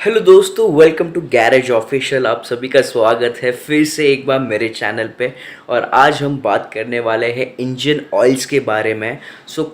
Hello दोस्तों, welcome to garage official. आप सभी का स्वागत है फिर से एक बार मेरे चैनल पे। और आज हम बात करने वाले हैं इंजन ऑयल्स के बारे में।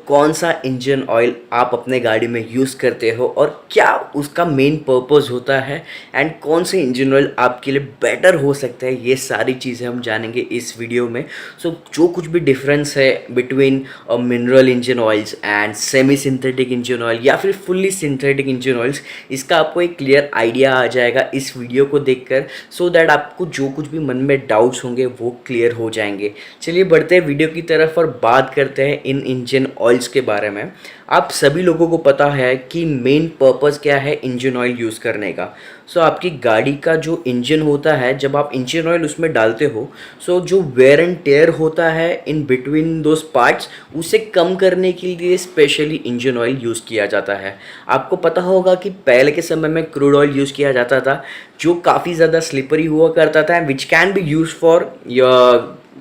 कौन सा इंजन ऑयल आप अपने गाड़ी में यूज़ करते हो और क्या उसका मेन पर्पस होता है, एंड कौन से इंजन ऑयल आपके लिए बेटर हो सकता है, ये सारी चीज़ें हम जानेंगे इस वीडियो में। जो कुछ भी डिफरेंस है between mineral engine oils and semi synthetic engine oil या फिर फुल्ली सिंथेटिक इंजन ऑयल्स, इसका आपको एक क्लियर आइडिया आ जाएगा इस वीडियो को देखकर। सो दैट आपको जो कुछ भी मन में डाउट्स होंगे वो क्लियर हो जाएंगे। चलिए बढ़ते हैं वीडियो की तरफ और बात करते हैं इन इंजन ऑयल्स के बारे में। आप सभी लोगों को पता है कि मेन पर्पस क्या है इंजन ऑयल यूज़ करने का। आपकी गाड़ी का जो इंजन होता है, जब आप इंजन ऑयल उसमें डालते हो, जो वेयर एंड टेयर होता है इन बिटवीन दोज पार्ट्स, उसे कम करने के लिए स्पेशली इंजन ऑयल यूज़ किया जाता है। आपको पता होगा कि पहले के समय में क्रूड ऑयल यूज़ किया जाता था, जो काफ़ी ज़्यादा स्लिपरी हुआ करता था, which can be use for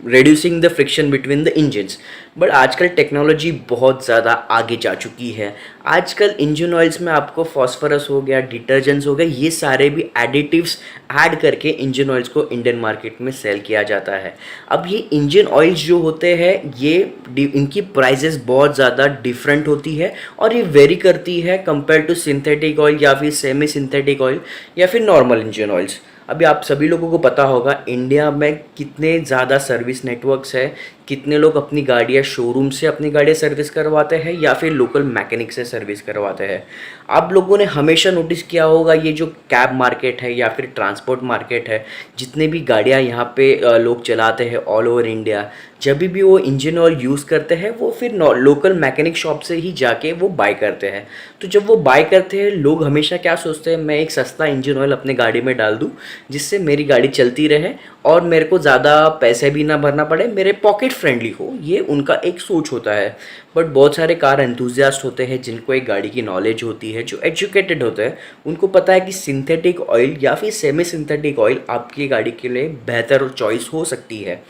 reducing the friction between the engines। But आजकल टेक्नोलॉजी बहुत ज़्यादा आगे जा चुकी है। आजकल इंजन ऑयल्स में आपको फॉस्फोरस हो गया, डिटर्जेंट्स हो गए, ये सारे भी एडिटिव्स ऐड करके इंजन ऑयल्स को इंडियन मार्केट में सेल किया जाता है। अब ये इंजन ऑयल्स जो होते हैं, ये इनकी प्राइजेस बहुत ज़्यादा डिफरेंट होती है और ये वेरी करती है कंपेयर टू सिंथेटिक ऑयल या फिर सेमी सिंथेटिक ऑयल या फिर नॉर्मल इंजन ऑयल्स। अभी आप सभी लोगों को पता होगा इंडिया में कितने ज़्यादा सर्विस नेटवर्क्स है, कितने लोग अपनी गाड़ियाँ शोरूम से अपनी गाड़ियाँ सर्विस करवाते हैं या फिर लोकल मैकेनिक से सर्विस करवाते हैं। आप लोगों ने हमेशा नोटिस किया होगा ये जो कैब मार्केट है या फिर ट्रांसपोर्ट मार्केट है, जितने भी गाड़ियाँ यहाँ पे लोग चलाते हैं ऑल ओवर इंडिया, जब भी वो इंजन ऑयल यूज़ करते हैं वो फिर लोकल मैकेनिक शॉप से ही जाके वो बाय करते हैं। तो जब वो बाय करते हैं, लोग हमेशा क्या सोचते हैं, मैं एक सस्ता इंजन ऑयल अपने गाड़ी में डाल दूँ जिससे मेरी गाड़ी चलती रहे और मेरे को ज़्यादा पैसे भी ना भरना पड़े, मेरे पॉकेट फ्रेंडली हो। ये उनका एक सोच होता है। बट बहुत सारे कार एंथुजियास्ट होते हैं जिनको एक गाड़ी की नॉलेज होती है, जो एजुकेटेड होते हैं, उनको पता है कि सिंथेटिक ऑयल या फिर सेमी सिंथेटिक ऑयल आपकी गाड़ी के लिए बेहतर चॉइस हो सकती है।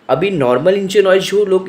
अभी नॉर्मल इंजन ऑयल जो लोग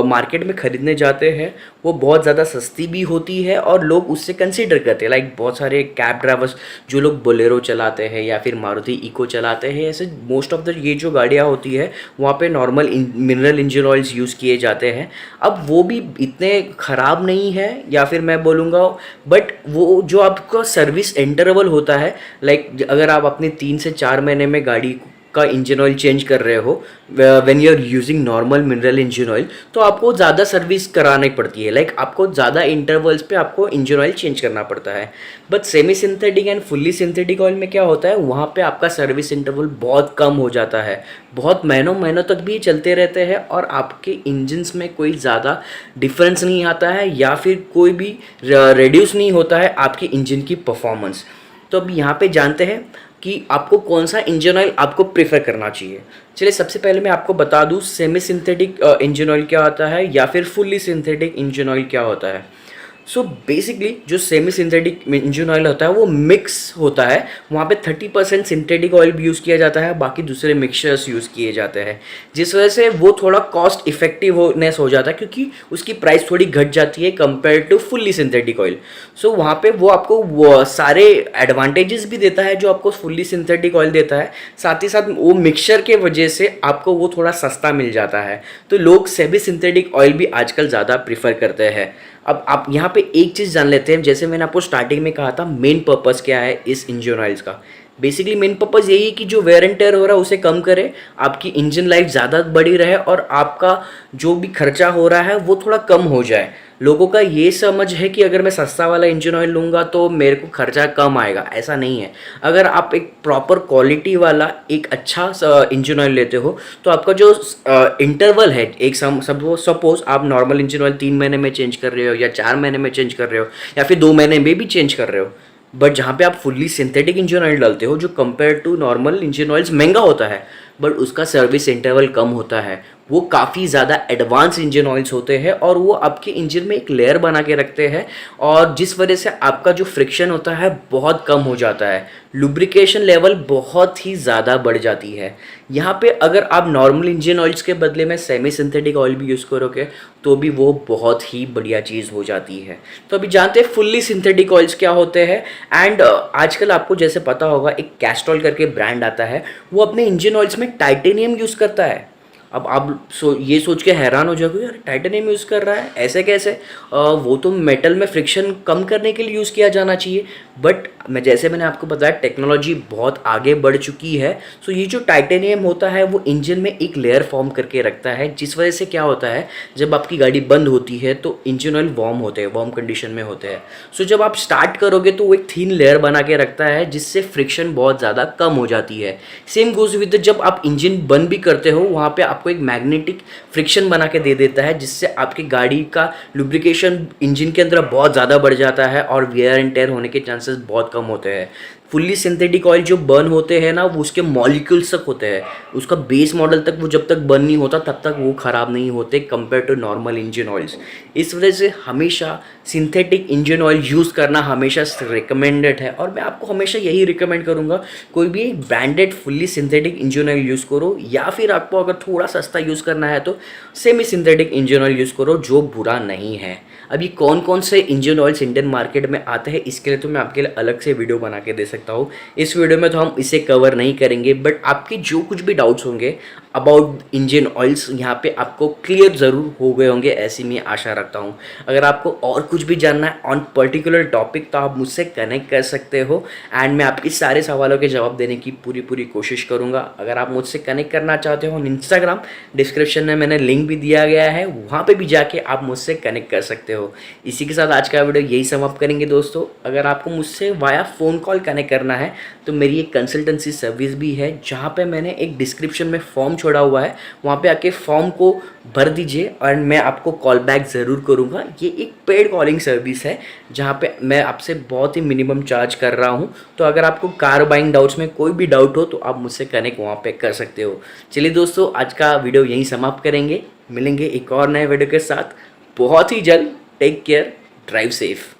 मार्केट में ख़रीदने जाते हैं वो बहुत ज़्यादा सस्ती भी होती है और लोग उससे कंसीडर करते हैं। लाइक बहुत सारे कैब ड्राइवर्स जो लोग बोलेरो चलाते हैं या फिर मारुति इको चलाते हैं, ऐसे मोस्ट ऑफ द ये जो गाड़ियाँ होती है वहाँ पे normal mineral engine oils use किए जाते हैं। अब वो भी इतने ख़राब नहीं है, या फिर मैं बोलूँगा, बट वो जो आपका सर्विस इंटरवल होता है, लाइक अगर आप अपने 3 से 4 महीने में गाड़ी का इंजन ऑयल चेंज कर रहे हो when you are using normal mineral engine oil, तो आपको ज़्यादा सर्विस करानी पड़ती है। लाइक आपको ज़्यादा इंटरवल्स पे आपको इंजन ऑयल चेंज करना पड़ता है। But semi synthetic and fully synthetic oil में क्या होता है, वहाँ पे आपका सर्विस इंटरवल बहुत कम हो जाता है, बहुत महीनों तक भी चलते रहते हैं और आपके इंजन्स में कोई ज़्यादा डिफरेंस नहीं आता है या फिर कोई भी रिड्यूस नहीं होता है आपकी इंजन की परफॉर्मेंस। तो अब यहाँ पे जानते हैं कि आपको कौन सा इंजन ऑयल आपको प्रेफर करना चाहिए। चलिए सबसे पहले मैं आपको बता दूँ सेमी सिंथेटिक इंजन ऑयल क्या होता है या फिर फुल्ली सिंथेटिक इंजन ऑयल क्या होता है। बेसिकली जो सेमी सिंथेटिक इंजन ऑयल होता है वो मिक्स होता है, वहाँ पे 30% सिंथेटिक ऑयल भी यूज़ किया जाता है, बाकी दूसरे मिक्सचर्स यूज़ किए जाते हैं, जिस वजह से वो थोड़ा कॉस्ट इफेक्टिवनेस हो जाता है क्योंकि उसकी प्राइस थोड़ी घट जाती है compare to fully synthetic oil. वहाँ पे वो आपको वो सारे एडवांटेजेस भी देता है जो आपको फुल्ली सिंथेटिक ऑयल देता है, साथ ही साथ वो मिक्सचर के वजह से आपको वो थोड़ा सस्ता मिल जाता है। तो लोग सेमी सिंथेटिक ऑयल भी आजकल ज़्यादा प्रीफर करते हैं। अब आप यहाँ पे एक चीज़ जान लेते हैं, जैसे मैंने आपको स्टार्टिंग में कहा था मेन पर्पस क्या है इस इंजन ऑयल्स का। बेसिकली मेन पर्पस यही है कि जो वेयर एंड टेयर हो रहा है उसे कम करे, आपकी इंजन लाइफ ज़्यादा बड़ी रहे और आपका जो भी खर्चा हो रहा है वो थोड़ा कम हो जाए। लोगों का ये समझ है कि अगर मैं सस्ता वाला इंजन ऑयल लूँगा तो मेरे को खर्चा कम आएगा, ऐसा नहीं है। अगर आप एक प्रॉपर क्वालिटी वाला एक अच्छा इंजन ऑयल लेते हो तो आपका जो इंटरवल है, एक सपोज आप नॉर्मल इंजन ऑयल 3 महीने में चेंज कर रहे हो या 4 महीने में चेंज कर रहे हो या फिर 2 महीने में भी चेंज कर रहे हो, बट जहाँ पे आप फुल्ली सिंथेटिक इंजन ऑयल डालते हो जो compare to normal engine oils महंगा होता है, बट उसका सर्विस इंटरवल कम होता है, वो काफ़ी ज़्यादा एडवांस इंजन ऑयल्स होते हैं और वो आपके इंजन में एक लेयर बना के रखते हैं, और जिस वजह से आपका जो फ्रिक्शन होता है बहुत कम हो जाता है, लुब्रिकेशन लेवल बहुत ही ज़्यादा बढ़ जाती है। यहाँ पे अगर आप नॉर्मल इंजन ऑयल्स के बदले में सेमी सिंथेटिक ऑयल भी यूज़ करोगे तो भी वो बहुत ही बढ़िया चीज़ हो जाती है। तो अभी जानते हैं फुल्ली सिंथेटिक ऑयल्स क्या होते हैं। एंड आजकल आपको जैसे पता होगा, एक कैस्ट्रॉल करके ब्रांड आता है, वो अपने इंजन ऑयल्स में टाइटेनियम यूज़ करता है। अब आप ये सोच के हैरान हो जाओगे, यार टाइटेनियम यूज़ कर रहा है, ऐसे कैसे? वो तो मेटल में फ्रिक्शन कम करने के लिए यूज़ किया जाना चाहिए। बट मैंने आपको बताया, टेक्नोलॉजी बहुत आगे बढ़ चुकी है। सो ये जो टाइटेनियम होता है वो इंजन में एक लेयर फॉर्म करके रखता है, जिस वजह से क्या होता है, जब आपकी गाड़ी बंद होती है तो इंजन ऑयल वार्म होते हैं, वार्म कंडीशन में होते हैं। सो जब आप स्टार्ट करोगे तो वो एक थिन लेयर बना के रखता है, जिससे फ्रिक्शन बहुत ज़्यादा कम हो जाती है। सेम गोज विद जब आप इंजन बंद भी करते हो, वहाँ पे आपको एक मैग्नेटिक फ्रिक्शन बना के दे देता है, जिससे आपकी गाड़ी का लुब्रिकेशन इंजन के अंदर बहुत ज़्यादा बढ़ जाता है और वेयर एंड टेयर होने के चांसेस बहुत कम होते हैं। फुल्ली सिंथेटिक ऑयल जो बर्न होते हैं ना, वो उसके मॉलिक्यूल्स तक होते हैं, उसका बेस मॉडल तक वो जब तक बर्न नहीं होता तब तक वो ख़राब नहीं होते compare to normal engine oils. इस वजह से हमेशा सिंथेटिक इंजन ऑयल यूज़ करना हमेशा रिकमेंडेड है, और मैं आपको हमेशा यही रिकमेंड करूँगा, कोई भी branded fully synthetic engine oil use करो, या फिर आपको अगर थोड़ा सस्ता यूज़ करना है तो semi synthetic engine oil use करो, जो बुरा नहीं है। अभी कौन कौन से इंजन ऑयल्स इंडियन मार्केट में आते हैं, इसके लिए तो मैं आपके लिए अलग से वीडियो बना के दे सकता हूँ। इस वीडियो में तो हम इसे कवर नहीं करेंगे, बट आपके जो कुछ भी डाउट्स होंगे अबाउट इंजन ऑयल्स यहाँ पे आपको क्लियर ज़रूर हो गए होंगे, ऐसी मैं आशा रखता हूँ। अगर आपको और कुछ भी जानना है ऑन पर्टिकुलर टॉपिक तो आप मुझसे कनेक्ट कर सकते हो, एंड मैं आपके सारे सवालों के जवाब देने की पूरी कोशिश करूँगा। अगर आप मुझसे कनेक्ट करना चाहते हो, इंस्टाग्राम डिस्क्रिप्शन में मैंने लिंक भी दिया गया है, वहाँ पर भी जाके आप मुझसे कनेक्ट कर सकते हो। इसी के साथ आज का वीडियो यही समाप्त करेंगे दोस्तों। अगर आपको मुझसे वाया फ़ोन कॉल कनेक्ट करना है तो मेरी एक कंसल्टेंसी सर्विस भी है, जहाँ पे मैंने एक डिस्क्रिप्शन में फॉर्म छोड़ा हुआ है, वहाँ पे आके फॉर्म को भर दीजिए और मैं आपको कॉल बैक ज़रूर करूँगा। ये एक पेड कॉलिंग सर्विस है, जहाँ पे मैं आपसे बहुत ही मिनिमम चार्ज कर रहा हूँ। तो अगर आपको कार बाइंग डाउट्स में कोई भी डाउट हो तो आप मुझसे कनेक्ट वहाँ पे कर सकते हो। चलिए दोस्तों, आज का वीडियो यहीं समाप्त करेंगे, मिलेंगे एक और नए वीडियो के साथ बहुत ही जल्द। Take care, drive safe.